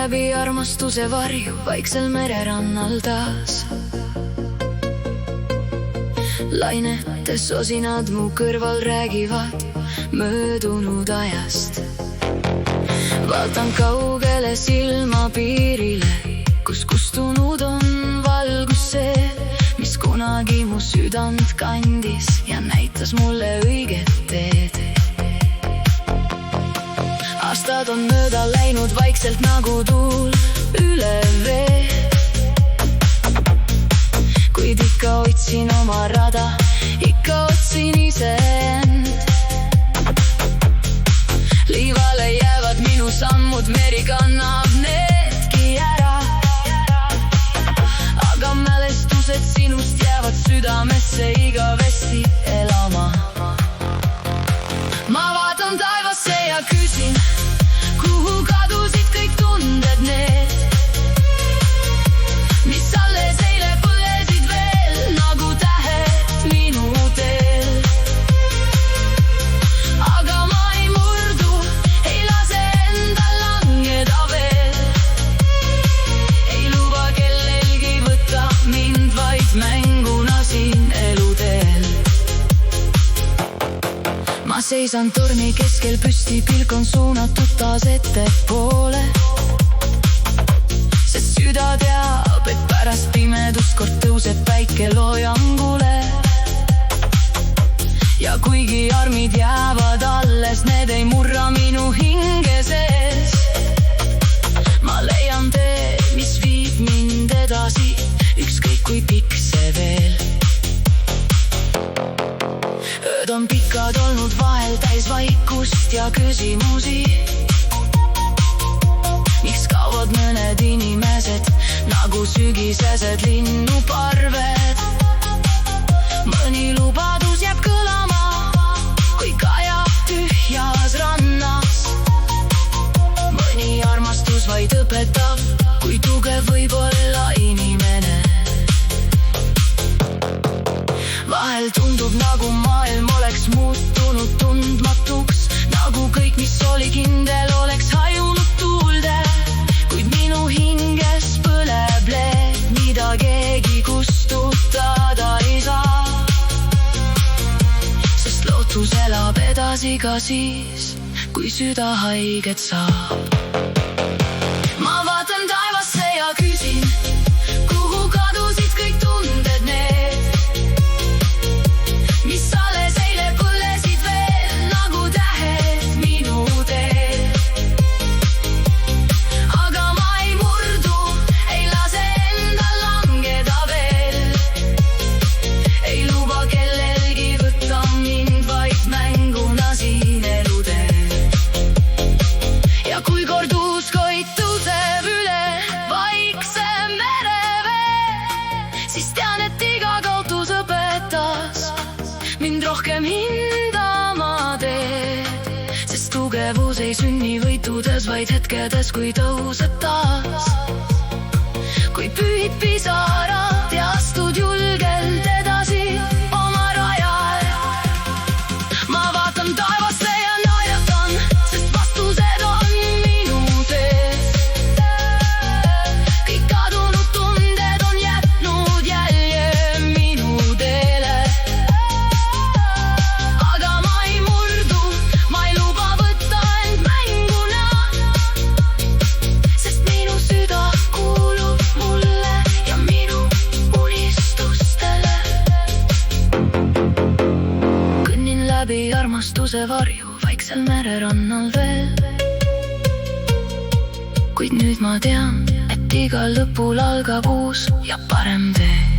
läbi armastuse varju vaiksel mererannal taas. Lainetes osinad mu kõrval räägivad möödunud ajast. Vaatan kaugele silmapiirile, kus kustunud on valgus see, mis kunagi mu südant kandis ja näitas mulle õiget teed. Aastad on mööda läinud vaikselt nagu tuul üle vee, kuid ikka otsin oma rada, ikka otsin iseend. Liivale jäävad minu sammud, meri kannab needki ära, aga mälestused sinust jäävad südamesse igavesti elama. Ma vaatan taevasse ja küsin, kuhu kadusid kõik tunded need, mis alles eile põlesid veel nagu tähed minu teel. Aga ma ei murdu, ei lase endal langeda veel, ei luba kellelgi võtta mind vaid mänguna siin eluteel. Ma seisan torni keskel püsti, pilk on suunatud taas ettepoole, sest süda teab, et pärast pimedust kord tõuseb päike loojangule. Ja kuigi armid jäävad alles, need ei murra minu hinge sees. Ma leian tee, mis viib mind edasi, ükskõik kui pikk see veel. Ööd on pikad olnud, vahel täis vaikust ja küsimusi. Miks kaovad mõned inimesed nagu sügisesed linnuparved? Mõni lubadus jääb kõlama, kui kajab tühjas rannas. Mõni armastus vaid õpetab, kui tugev võib olla inimene. Vahel tundub nagu maailm oleks muutunud tundmatuks, nagu kõik, mis oli kindel, oleks hajunud tuulde. Kuid minu hinges põleb leed, mida keegi kustutada ei saa, sest lootus elab edasi ka siis, kui süda haiget saab. Ma vaatan taevasse ja küsin, kuhu kadusid kõik tunded need, mis alles eile põlesid veel nagu tähed minu teel. Aga ma ei murdu, ei lase endal langeda veel, ei luba kellelgi võtta mind vaid mänguna siin eluteel. Ja kui kord uus koit tõuseb üle vaikse merevee, siis tean, et iga kaotus õpetas mind rohkem hindama teed, sest tugevus ei sünni võitudes, vaid hetkedes, kui tõuseb taas. Kui pühid pisarad ja astud julgelt edasi oma rajal. Ma vaatan taevasse ja naeratan, sest vastused on minu tees. Kõik kadunud tunded on jätnud jälje minu teele. Aga ma ei murdu, ma ei luba võtta end mänguna, sest minu süda kuulub mulle ja minu unistustele. Kõnnin läbi armastuse varju vaiksel mererannal veel, kuid nüüd ma tean, et igal lõpul algab uus ja parem tee.